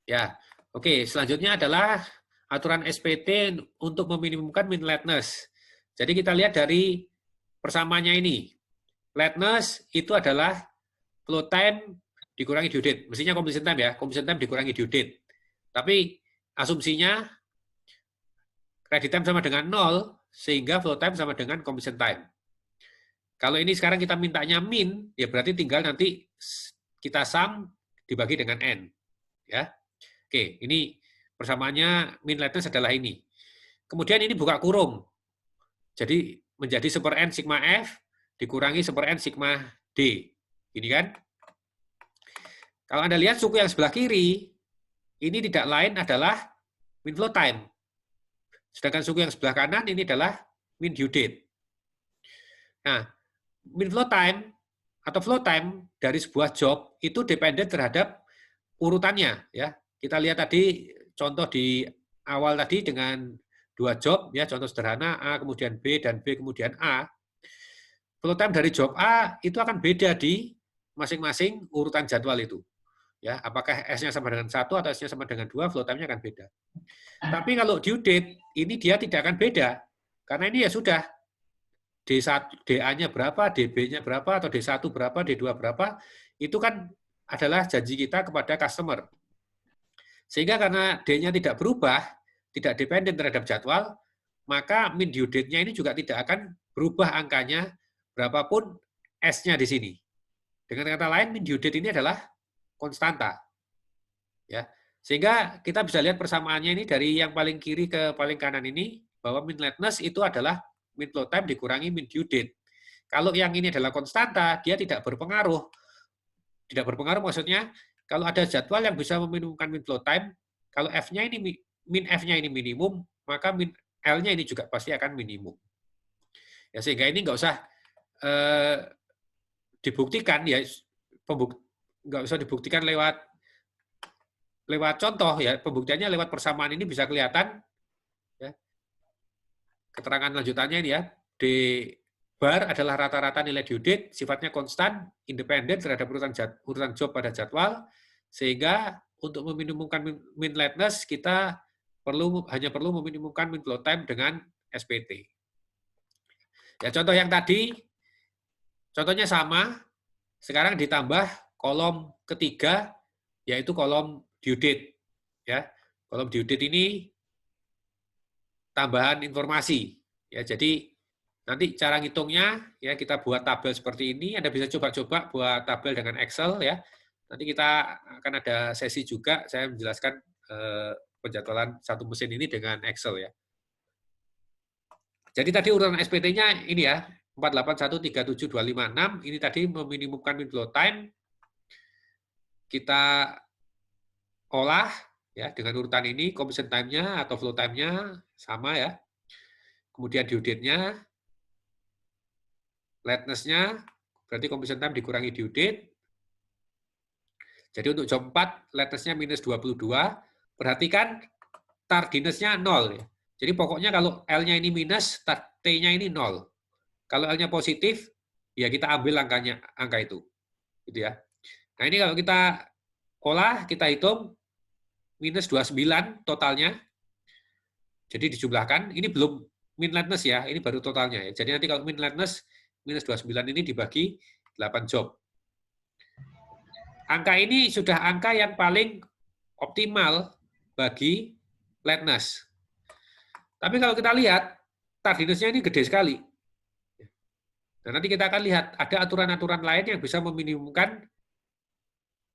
Ya, oke. Selanjutnya adalah aturan SPT untuk meminimumkan min lateness. Jadi kita lihat dari persamaannya ini. Lateness itu adalah flow time dikurangi due date. Mestinya completion time ya, completion time dikurangi due date. Tapi asumsinya credit time sama dengan 0, sehingga flow time sama dengan completion time. Kalau ini sekarang kita mintanya min, ya berarti tinggal nanti kita sum dibagi dengan n. Ya, oke, ini persamaannya min lateness adalah ini. Kemudian ini buka kurung. Jadi menjadi 1/n sigma F dikurangi 1/n sigma D. Ini kan? Kalau Anda lihat suku yang sebelah kiri, ini tidak lain adalah min flow time. Sedangkan suku yang sebelah kanan ini adalah min due date. Nah, min flow time atau flow time dari sebuah job itu dependent terhadap urutannya. Ya, kita lihat tadi contoh di awal tadi dengan 2 job, ya contoh sederhana A kemudian B dan B kemudian A. Flow time dari job A itu akan beda di masing-masing urutan jadwal itu. Ya, apakah S-nya sama dengan 1 atau S-nya sama dengan 2, flow time-nya akan beda. Tapi kalau due date, ini dia tidak akan beda. Karena ini ya sudah, D1, DA-nya berapa, DB-nya berapa, atau D1 berapa, D2 berapa, itu kan adalah janji kita kepada customer. Sehingga karena D-nya tidak berubah, tidak dependen terhadap jadwal, maka min due date-nya ini juga tidak akan berubah angkanya berapapun S-nya di sini. Dengan kata lain, min due date ini adalah konstanta. Ya. Sehingga kita bisa lihat persamaannya ini dari yang paling kiri ke paling kanan ini, bahwa min lateness itu adalah min flow time dikurangi min due date. Kalau yang ini adalah konstanta, dia tidak berpengaruh. Tidak berpengaruh maksudnya, kalau ada jadwal yang bisa meminimumkan min flow time, kalau F-nya ini min F-nya ini minimum, maka min L-nya ini juga pasti akan minimum. Ya, sehingga ini nggak usah dibuktikan, ya nggak usah dibuktikan lewat contoh, ya pembuktiannya lewat persamaan ini bisa kelihatan. Ya. Keterangan lanjutannya ini ya, D bar adalah rata-rata nilai due date, sifatnya konstan, independen terhadap urutan job pada jadwal, sehingga untuk meminimumkan min lateness kita hanya perlu meminimumkan min flow time dengan SPT. Ya, contoh yang tadi, contohnya sama, sekarang ditambah kolom ketiga, yaitu kolom due date. Ya, kolom due date ini tambahan informasi. Ya, jadi nanti cara ngitungnya ya kita buat tabel seperti ini. Anda bisa coba-coba buat tabel dengan Excel ya. Nanti kita akan ada sesi juga saya menjelaskan penjadwalan satu mesin ini dengan Excel ya. Jadi tadi urutan SPT-nya ini ya, 4813726. Ini tadi meminimumkan min flow time. Kita olah ya dengan urutan ini, completion time-nya atau flow time-nya sama ya. Kemudian due date-nya, lateness-nya, berarti completion time dikurangi due date. Jadi untuk job 4, lateness-nya minus 22. Perhatikan tardiness-nya 0 ya. Jadi pokoknya kalau L-nya ini minus, T-nya ini 0. Kalau L-nya positif, ya kita ambil angka itu. Gitu ya. Nah ini kalau kita olah, kita hitung minus 29 totalnya. Jadi dijumlahkan, ini belum min lateness ya, ini baru totalnya ya. Jadi nanti kalau min lateness minus 29 ini dibagi 8 job. Angka ini sudah angka yang paling optimal bagi lateness. Tapi kalau kita lihat, tardiness-nya ini gede sekali. Nah, nanti kita akan lihat, ada aturan-aturan lain yang bisa meminimumkan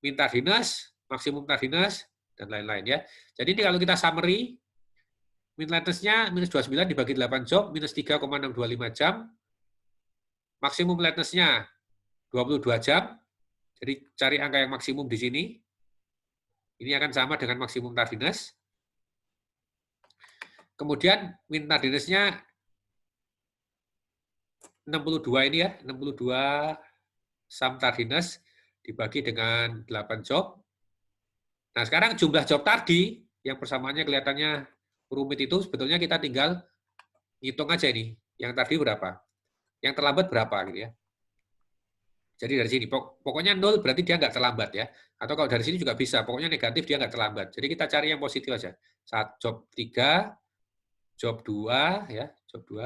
min tardiness, maksimum tardiness, dan lain-lain ya. Jadi ini kalau kita summary, min lateness-nya minus 29 dibagi 8 job, minus 3,625 jam. Maksimum lateness-nya 22 jam. Jadi cari angka yang maksimum di sini. Ini akan sama dengan maksimum tardiness. Kemudian min tardiness-nya 62 ini ya, 62 sum tardiness dibagi dengan 8 job. Nah, sekarang jumlah job tadi, yang persamaannya kelihatannya rumit itu, sebetulnya kita tinggal ngitung aja ini. Yang tadi berapa? Yang terlambat berapa? Gitu ya. Jadi dari sini, pokoknya 0 berarti dia nggak terlambat ya. Atau kalau dari sini juga bisa, pokoknya negatif dia nggak terlambat. Jadi kita cari yang positif aja. Job 3, job 2, ya, job 2,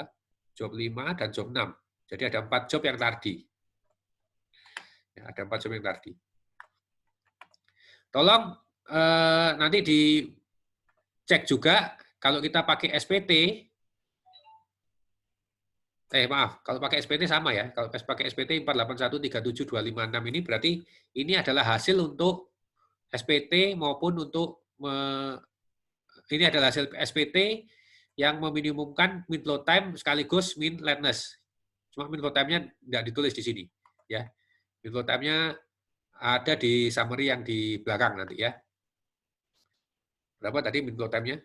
job 5, dan job 6. Jadi ada 4 job yang tardi. Ya, ada 4 job yang tardi. Tolong nanti dicek juga, kalau kita pakai SPT, maaf, kalau pakai SPT sama ya. Kalau pakai SPT 481372556 ini berarti ini adalah hasil untuk SPT maupun untuk ini adalah hasil SPT yang meminimumkan min flow time sekaligus min lateness. Cuma min flow time-nya tidak ditulis di sini, ya. Min flow time-nya ada di summary yang di belakang nanti ya. Berapa tadi min flow time-nya?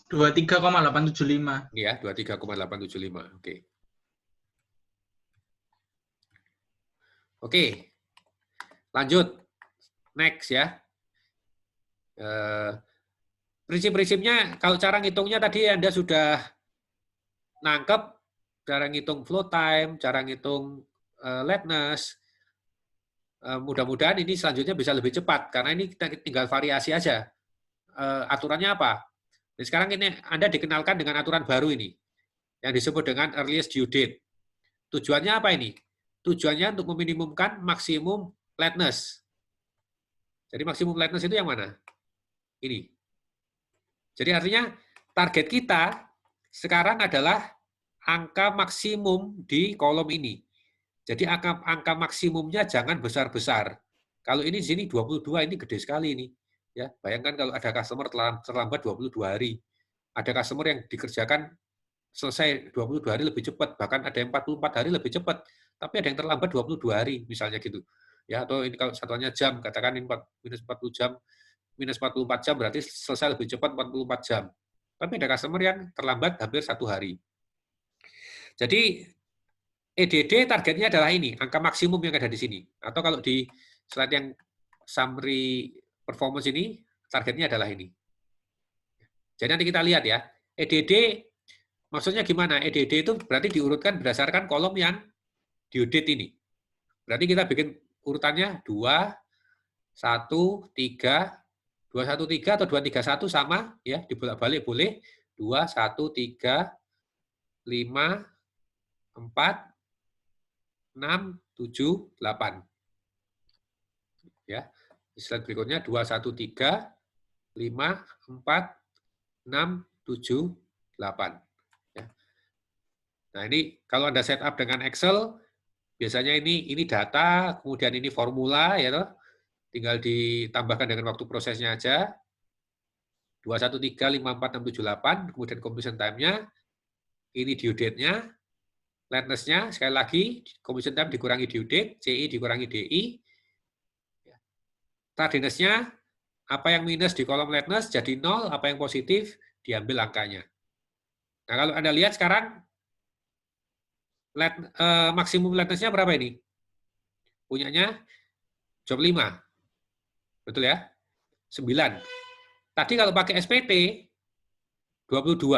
23,875. Iya, 23,875. Oke. Oke. Lanjut. Next ya. Prinsip-prinsipnya, kalau cara ngitungnya tadi Anda sudah nangkep, cara ngitung flow time, cara ngitung lateness. Mudah-mudahan ini selanjutnya bisa lebih cepat, karena ini kita tinggal variasi aja. Aturannya apa? Dan sekarang ini Anda dikenalkan dengan aturan baru ini, yang disebut dengan earliest due date. Tujuannya apa ini? Tujuannya untuk meminimumkan maksimum lateness. Jadi maksimum lateness itu yang mana? Ini. Jadi artinya target kita sekarang adalah angka maksimum di kolom ini. Jadi angka maksimumnya jangan besar-besar. Kalau ini di sini 22, ini gede sekali ini. Ya, bayangkan kalau ada customer terlambat 22 hari. Ada customer yang dikerjakan selesai 22 hari lebih cepat, bahkan ada yang 44 hari lebih cepat. Tapi ada yang terlambat 22 hari, misalnya gitu. Ya, atau ini kalau satuannya jam, katakan ini minus 40 jam, minus 44 jam berarti selesai lebih cepat 44 jam. Tapi ada customer yang terlambat hampir 1 hari. Jadi EDD targetnya adalah ini, angka maksimum yang ada di sini. Atau kalau di slide yang summary performance ini, targetnya adalah ini. Jadi nanti kita lihat ya, EDD maksudnya gimana? EDD itu berarti diurutkan berdasarkan kolom yang due date ini. Berarti kita bikin urutannya 2, 1, 3, 2, 1, 3 atau 2, 3, 1 sama, ya, dibolak-balik boleh. 2, 1, 3, 5, 4, 6, 7, 8. Ya, slide berikutnya 2, 1, 3, 5, 4, 6, 7, 8. Ya. Nah ini kalau Anda setup dengan Excel, biasanya ini data, kemudian ini formula, ya toh. Tinggal ditambahkan dengan waktu prosesnya aja. 2, 1, 3, 5, 4, 6, 7, 8, kemudian completion time-nya, ini due date-nya, lateness-nya, sekali lagi, completion time dikurangi due date, CI dikurangi DI, tardiness-nya, apa yang minus di kolom lateness jadi 0, apa yang positif diambil angkanya. Nah kalau Anda lihat sekarang, maksimum lateness-nya berapa ini? Punyanya job 5. Betul ya? 9. Tadi kalau pakai SPT, 22.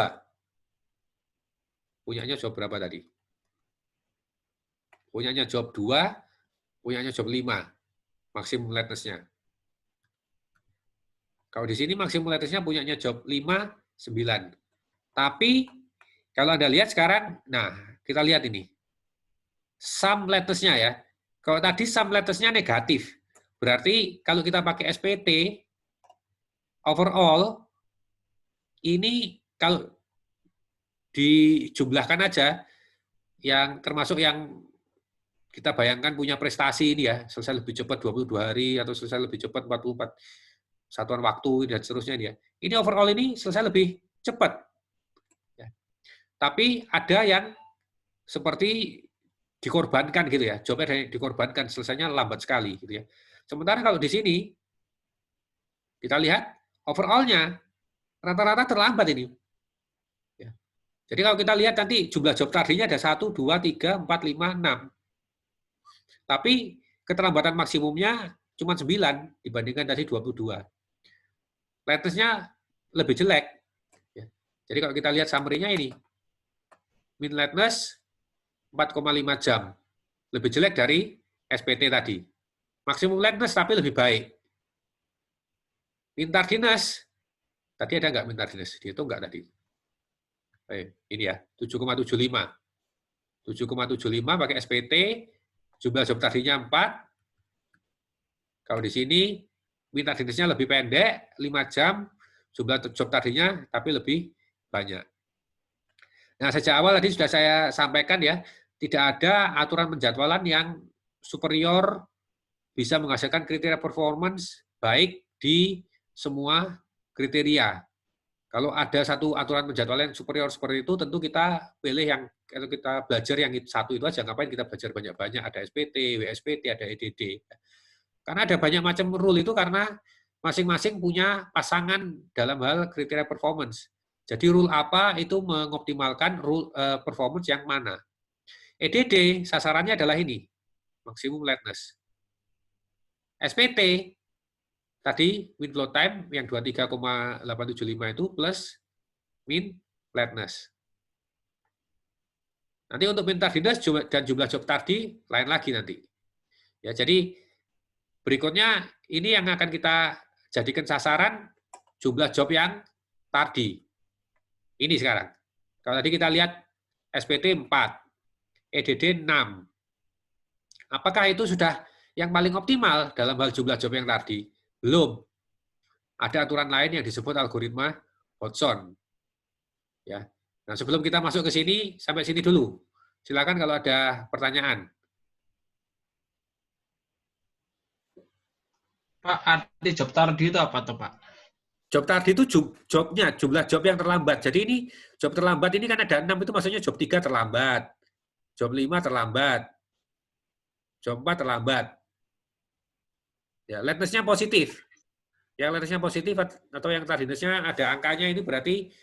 Punyanya job berapa tadi? Punyanya job 2, punyanya job 5. Maksimum lateness-nya. Kalau di sini maksimum lateness-nya punyanya job 5, 9. Tapi, kalau Anda lihat sekarang, nah, kita lihat ini. Sum lateness-nya ya. Kalau tadi sum lateness-nya negatif. Berarti, kalau kita pakai SPT, overall, ini kalau dijumlahkan aja, yang termasuk yang kita bayangkan punya prestasi ini ya, selesai lebih cepat 22 hari, atau selesai lebih cepat 44 satuan waktu, dan seterusnya dia. Ini overall ini selesai lebih cepat. Ya. Tapi ada yang seperti dikorbankan gitu ya, jobnya ada yang dikorbankan, selesainya lambat sekali gitu ya. Sementara kalau di sini, kita lihat overall-nya, rata-rata terlambat ini. Ya. Jadi kalau kita lihat nanti jumlah job tadinya ada 1, 2, 3, 4, 5, 6. Tapi keterlambatan maksimumnya cuma 9 dibandingkan tadi 22. Lateness-nya lebih jelek. Jadi kalau kita lihat summary-nya ini, min lateness 4,5 jam. Lebih jelek dari SPT tadi. Maksimum lateness tapi lebih baik. Min tardiness, tadi ada nggak min tardiness? Dihitung nggak tadi? Ini ya, 7,75. 7,75 pakai SPT, jumlah job tadinya 4. Kalau di sini, min tardinessnya lebih pendek, 5 jam, jumlah job tadinya tapi lebih banyak. Nah, sejak awal tadi sudah saya sampaikan ya, tidak ada aturan penjadwalan yang superior bisa menghasilkan kriteria performance baik di semua kriteria. Kalau ada satu aturan penjadwalan yang superior seperti itu, tentu kita pilih yang, atau kita belajar yang satu itu aja, ngapain kita belajar banyak-banyak, ada SPT, WSPT, ada EDD. Karena ada banyak macam rule itu karena masing-masing punya pasangan dalam hal kriteria performance. Jadi rule apa itu mengoptimalkan rule performance yang mana. EDD sasarannya adalah ini, maksimum lateness. SPT tadi min flow time yang 23,875 itu plus min lateness. Nanti untuk min tardiness dan jumlah job tadi lain lagi nanti. Ya, jadi berikutnya ini yang akan kita jadikan sasaran jumlah job yang tadi. Ini sekarang. Kalau tadi kita lihat SPT 4, EDD 6. Apakah itu sudah yang paling optimal dalam hal jumlah job yang tadi? Belum. Ada aturan lain yang disebut algoritma Hodgson. Ya. Nah, sebelum kita masuk ke sini, sampai sini dulu. Silakan kalau ada pertanyaan. Pak, arti job tardi itu apa tuh, Pak? Job tadi itu jobnya, jumlah job yang terlambat. Jadi ini job terlambat ini kan ada 6, itu maksudnya job 3 terlambat. Job 5 terlambat. Job 4 terlambat. Ya, lateness-nya positif. Yang lateness-nya positif atau yang tardiness-nya ada angkanya ini berarti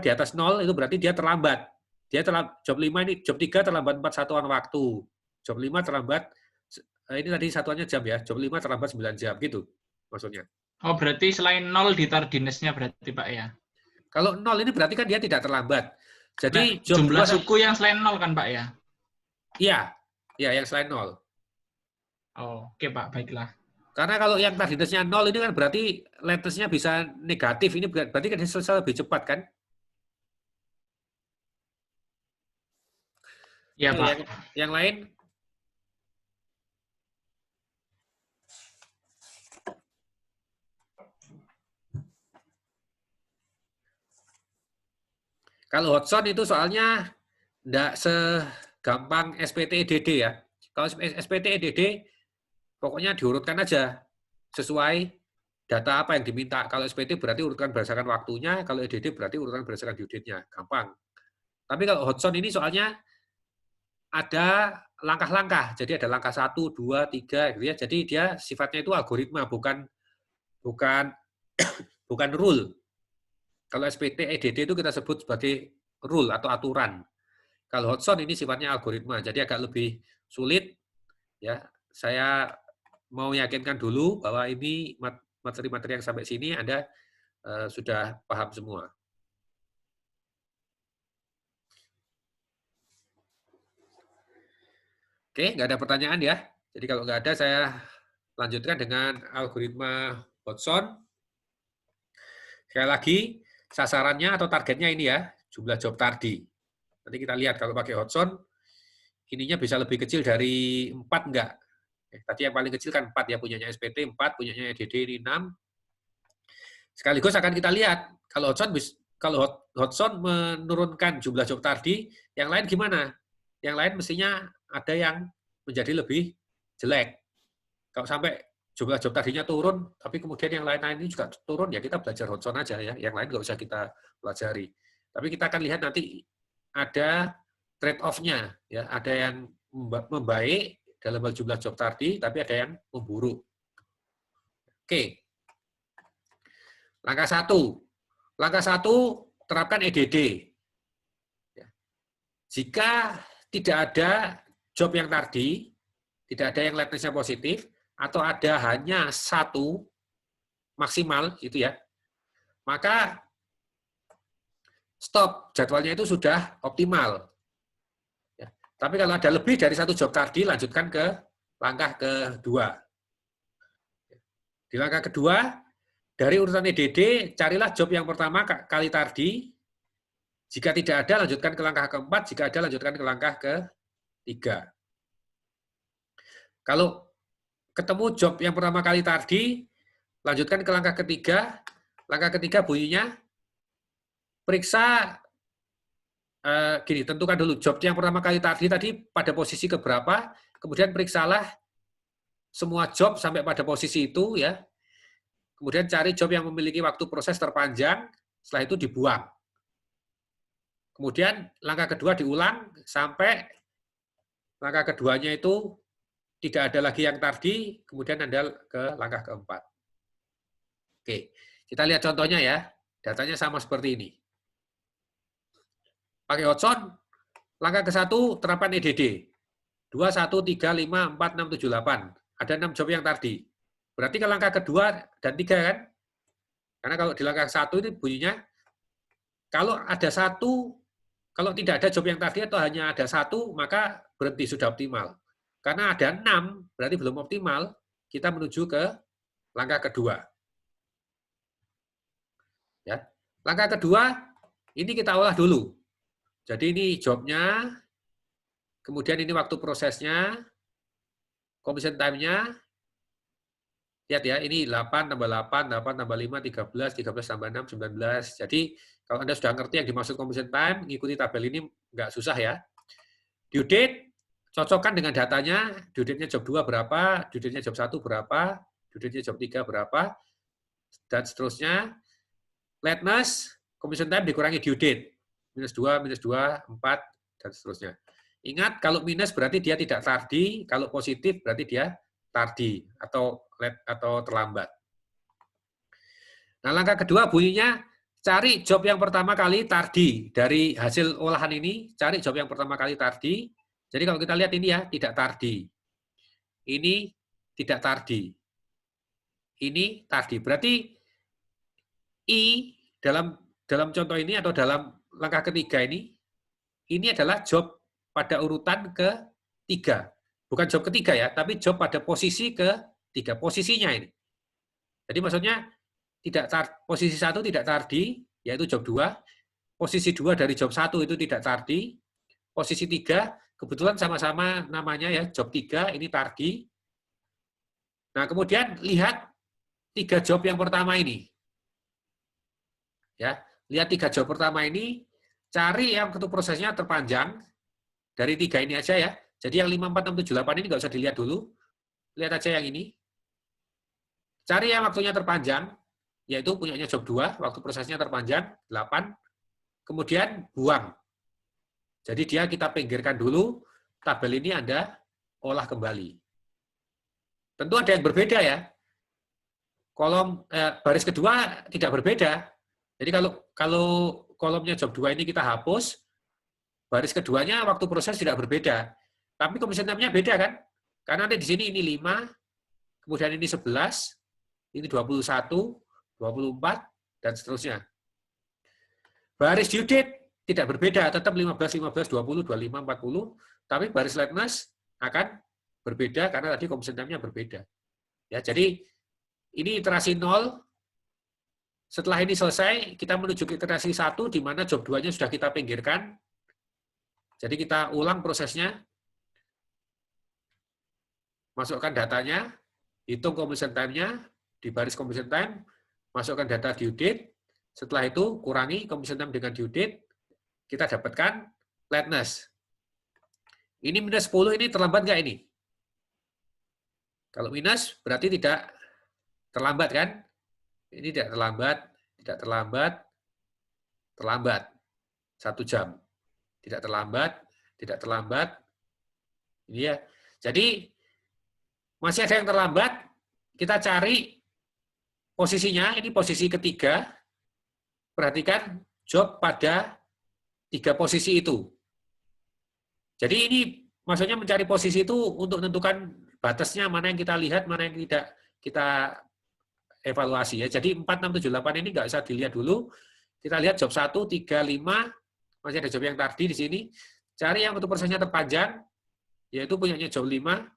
di atas 0 itu berarti dia terlambat. Dia job 5 ini, job 3 terlambat 4 satuan waktu. Job 5 terlambat, ini tadi satuannya jam ya, job 5 terlambat 9 jam, gitu maksudnya. Oh, berarti selain 0 di tardiness-nya berarti, Pak, ya? Kalau 0 ini berarti kan dia tidak terlambat. Jadi Nah, jumlah suku yang selain 0 kan, Pak, ya? Iya, yang selain 0. Oh, oke, Pak, baiklah. Karena kalau yang tardiness-nya 0 ini kan berarti lateness-nya bisa negatif. Ini berarti kan selesai lebih cepat kan? Iya, Pak. Yang lain? Kalau Hodgson itu soalnya tidak segampang SPT EDD ya. Kalau SPT EDD pokoknya diurutkan aja sesuai data apa yang diminta. Kalau SPT berarti urutkan berdasarkan waktunya, kalau EDD berarti urutkan berdasarkan due date-nya. Gampang. Tapi kalau Hodgson ini soalnya ada langkah-langkah. Jadi ada langkah 1, 2, 3 gitu ya. Jadi dia sifatnya itu algoritma, bukan rule. Kalau SPT EDD itu kita sebut sebagai rule atau aturan. Kalau Hodgson ini sifatnya algoritma, jadi agak lebih sulit. Ya, saya mau yakinkan dulu bahwa ini materi-materi yang sampai sini Anda sudah paham semua. Oke, nggak ada pertanyaan ya. Jadi kalau nggak ada, saya lanjutkan dengan algoritma Hodgson. Sekali lagi, sasarannya atau targetnya ini ya, jumlah job tardi. Nanti kita lihat kalau pakai Hodgson, ininya bisa lebih kecil dari 4 enggak? Tadi yang paling kecil kan 4 ya, punyanya SPT 4, punyanya EDD ini 6. Sekaligus akan kita lihat, kalau Hodgson menurunkan jumlah job tardi, yang lain gimana? Yang lain mestinya ada yang menjadi lebih jelek. Kalau sampai jumlah job tadinya turun, tapi kemudian yang lain-lain ini juga turun, ya kita belajar Hodgson aja ya. Yang lain nggak usah kita pelajari. Tapi kita akan lihat nanti ada trade-off-nya. Ya. Ada yang membaik dalam jumlah job tadi, tapi ada yang memburuk. Oke. Langkah 1. Langkah 1, terapkan EDD. Jika tidak ada job yang tadi, tidak ada yang lateness-nya positif, atau ada hanya 1 maksimal, gitu ya, maka stop, jadwalnya itu sudah optimal. Ya. Tapi kalau ada lebih dari satu job tardi, lanjutkan ke langkah kedua. Di langkah kedua, dari urutan EDD, carilah job yang pertama kali tardi. Jika tidak ada, lanjutkan ke langkah keempat. Jika ada, lanjutkan ke langkah ketiga. Kalau ketemu job yang pertama kali tardi, lanjutkan ke langkah ketiga. Langkah ketiga bunyinya, periksa, gini, tentukan dulu job yang pertama kali tadi pada posisi keberapa, kemudian periksalah semua job sampai pada posisi itu, ya. Kemudian cari job yang memiliki waktu proses terpanjang, setelah itu dibuang. Kemudian langkah kedua diulang sampai langkah keduanya itu tidak ada lagi yang tardi, kemudian Anda ke langkah keempat. Oke, kita lihat contohnya ya. Datanya sama seperti ini. Pakai Hotson, langkah ke-1 terapan EDD. 2, 1, 3, 5, 4, 6, 7, 8. Ada 6 job yang tardi. Berarti ke langkah kedua dan 3 kan? Karena kalau di langkah 1 ini bunyinya, kalau ada 1, kalau tidak ada job yang tardi atau hanya ada 1, maka berhenti, sudah optimal. Karena ada 6, berarti belum optimal, kita menuju ke langkah kedua. Ya. Langkah kedua, ini kita olah dulu. Jadi ini jobnya, kemudian ini waktu prosesnya, completion time-nya, lihat ya, ini 8 tambah 8, 8 tambah 5, 13, 13 tambah 6, 19. Jadi kalau Anda sudah ngerti yang dimaksud completion time, ngikuti tabel ini nggak susah ya. Due date, cocokkan dengan datanya, due date-nya job 2 berapa, due date-nya job 1 berapa, due date-nya job 3 berapa, dan seterusnya. Lateness, completion time dikurangi due date. Minus 2, 4, dan seterusnya. Ingat, kalau minus berarti dia tidak tardi, kalau positif berarti dia tardi atau terlambat. Nah, langkah kedua bunyinya, cari job yang pertama kali tardi. Dari hasil olahan ini, cari job yang pertama kali tardi. Jadi kalau kita lihat ini ya, tidak tardi. Ini tidak tardi. Ini tardi. Berarti I dalam contoh ini atau dalam langkah ketiga ini adalah job pada urutan ketiga. Bukan job ketiga ya, tapi job pada posisi ketiga. Posisinya ini. Jadi maksudnya posisi 1 tidak tardi, yaitu job 2. Posisi 2 dari job 1 itu tidak tardi. Posisi 3, kebetulan sama-sama namanya ya, job 3, ini tardi. Nah, kemudian lihat 3 job yang pertama ini. Ya, lihat 3 job pertama ini, cari yang waktu prosesnya terpanjang, dari 3 ini aja ya. Jadi yang 5, 4, 6, 7, 8 ini nggak usah dilihat dulu. Lihat aja yang ini. Cari yang waktunya terpanjang, yaitu punyanya job 2, waktu prosesnya terpanjang, 8. Kemudian buang. Jadi dia kita pinggirkan dulu, tabel ini Anda olah kembali. Tentu ada yang berbeda ya. Kolom baris kedua tidak berbeda. Jadi kalau kolomnya job 2 ini kita hapus, baris keduanya waktu proses tidak berbeda. Tapi completion time-nya beda kan? Karena nanti di sini ini 5, kemudian ini 11, ini 21, 24, dan seterusnya. Baris due date tidak berbeda, tetap 15, 15, 20, 25, 40, tapi baris lateness akan berbeda karena tadi completion time-nya berbeda. Ya, jadi ini iterasi 0. Setelah ini selesai, kita menuju ke iterasi 1, di mana job 2-nya sudah kita pinggirkan. Jadi kita ulang prosesnya, masukkan datanya, hitung completion time-nya, di baris completion time, masukkan data due date, setelah itu kurangi completion time dengan due date, kita dapatkan lateness. Ini minus 10, ini terlambat nggak ini? Kalau minus, berarti tidak terlambat kan? Ini tidak terlambat, terlambat. 1 jam. Tidak terlambat. Ini ya. Jadi, masih ada yang terlambat, kita cari posisinya, ini posisi ketiga. Perhatikan job pada 3 posisi itu. Jadi ini maksudnya mencari posisi itu untuk menentukan batasnya, mana yang kita lihat, mana yang tidak kita evaluasi ya. Jadi 4, 6, 7, 8 ini nggak usah dilihat dulu. Kita lihat job 1, 3, 5. Masih ada job yang tardi di sini. Cari yang untuk prosesnya terpanjang, yaitu punyanya job 5,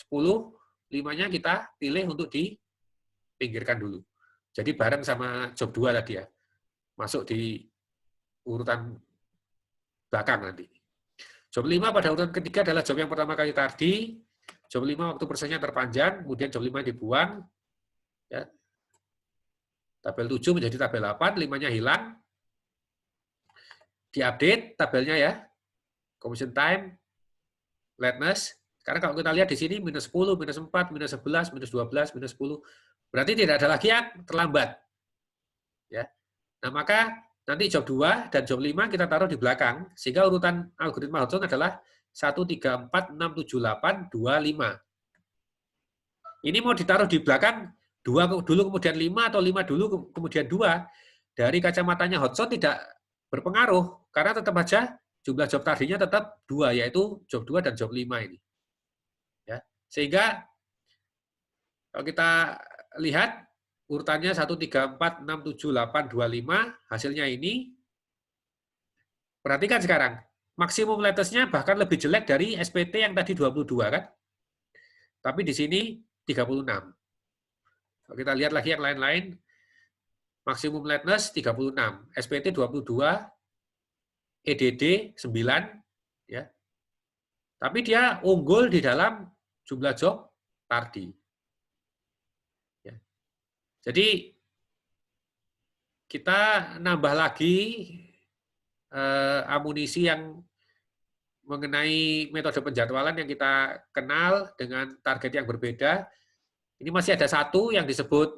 10. 5-nya kita pilih untuk dipinggirkan dulu. Jadi bareng sama job 2 tadi ya. Masuk di urutan belakang nanti. Job 5 pada urutan ketiga adalah job yang pertama kali tardi. Job 5 waktu prosesnya terpanjang, kemudian job 5 dibuang. Ya. Tabel 7 menjadi tabel 8, 5-nya hilang. Diupdate tabelnya ya. Completion time, lateness. Sekarang kalau kita lihat di sini minus 10, minus 4, minus 11, minus 12, minus 10. Berarti tidak ada lagi yang terlambat. Ya. Nah, maka nanti job 2 dan job 5 kita taruh di belakang, sehingga urutan algoritma Hodgson adalah 1, 3, 4, 6, 7, 8, 2, 5. Ini mau ditaruh di belakang 2 dulu kemudian 5 atau 5 dulu kemudian 2. Dari kacamatanya Hodgson tidak berpengaruh, karena tetap aja jumlah job tardinya tetap 2, yaitu job 2 dan job 5 ini. Ya. Sehingga kalau kita lihat urutannya 1, 3, 4, 6, 7, 8, 2, 5, hasilnya ini. Perhatikan sekarang, maksimum latest-nya bahkan lebih jelek dari SPT yang tadi 22 kan? Tapi di sini 36. Kalau kita lihat lagi yang lain-lain, maksimum lateness 36, SPT 22, EDD 9, ya. Tapi dia unggul di dalam jumlah job tardi. Ya. Jadi kita nambah lagi amunisi yang mengenai metode penjadwalan yang kita kenal dengan target yang berbeda. Ini masih ada satu yang disebut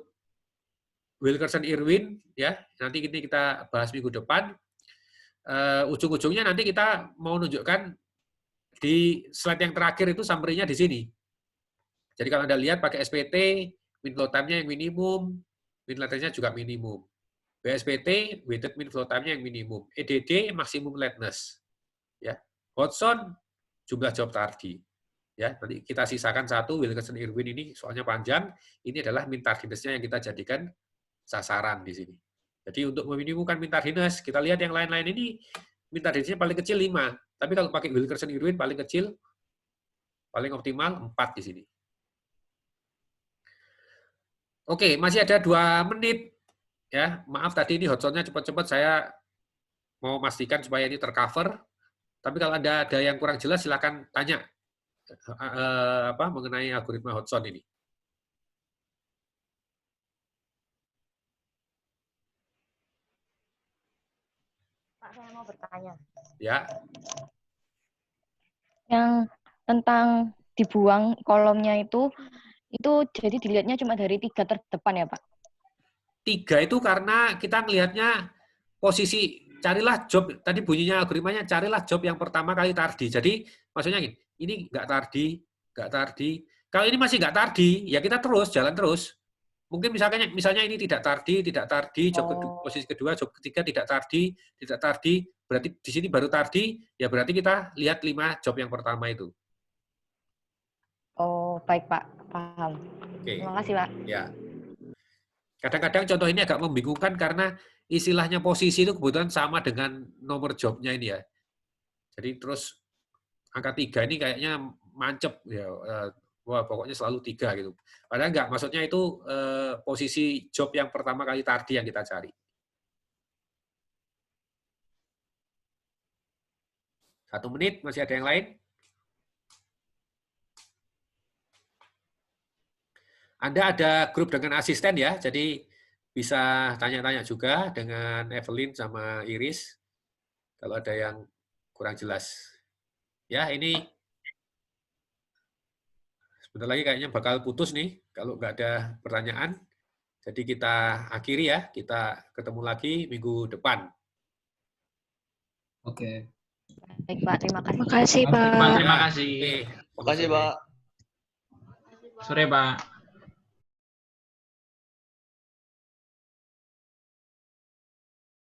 Wilkerson-Irwin, ya. Nanti ini kita bahas minggu depan. Ujung-ujungnya nanti kita mau nunjukkan di slide yang terakhir itu summary-nya di sini. Jadi kalau Anda lihat pakai SPT, min flow time-nya yang minimum, min latency-nya juga minimum. BSPT, weighted mean flow time-nya yang minimum. EDD, maksimum lateness. Ya. Hodgson, jumlah job tardi. Ya, nanti kita sisakan satu, Wilkerson-Irwin ini soalnya panjang. Ini adalah min tardiness-nya yang kita jadikan sasaran di sini. Jadi untuk meminimumkan min tardiness, kita lihat yang lain-lain ini, min tardiness-nya paling kecil 5. Tapi kalau pakai Wilkerson-Irwin paling kecil, paling optimal 4 di sini. Oke, masih ada 2 menit. Ya, maaf tadi ini Hodgson-nya cepat-cepat, saya mau pastikan supaya ini tercover. Tapi kalau ada yang kurang jelas, silakan tanya mengenai algoritma Hodgson ini. Pak, saya mau bertanya. Ya. Yang tentang dibuang kolomnya itu jadi dilihatnya cuma dari 3 terdepan ya, Pak? 3 itu karena kita melihatnya posisi, carilah job, tadi bunyinya algoritmanya, carilah job yang pertama kali tardi. Jadi maksudnya gini, ini nggak tardi, nggak tardi. Kalau ini masih nggak tardi, ya kita terus, jalan terus. Mungkin misalnya ini tidak tardi, job posisi kedua, job ketiga tidak tardi, berarti di sini baru tardi, ya berarti kita lihat 5 job yang pertama itu. Oh, baik Pak, paham. Oke. Terima kasih Pak. Ya. Kadang-kadang contoh ini agak membingungkan karena istilahnya posisi itu kebetulan sama dengan nomor jobnya ini ya. Jadi terus angka 3 ini kayaknya mancep ya. Wah, pokoknya selalu 3 gitu. Padahal enggak, maksudnya itu posisi job yang pertama kali tardi yang kita cari. Satu menit, masih ada yang lain? Anda ada grup dengan asisten ya, jadi bisa tanya-tanya juga dengan Evelyn sama Iris kalau ada yang kurang jelas. Ya, ini sebentar lagi kayaknya bakal putus nih kalau nggak ada pertanyaan. Jadi kita akhiri ya, kita ketemu lagi minggu depan. Oke. Baik Pak, terima kasih. Terima kasih. Oke. Terima kasih, Pak. Makasih, Pak. Sore, Pak.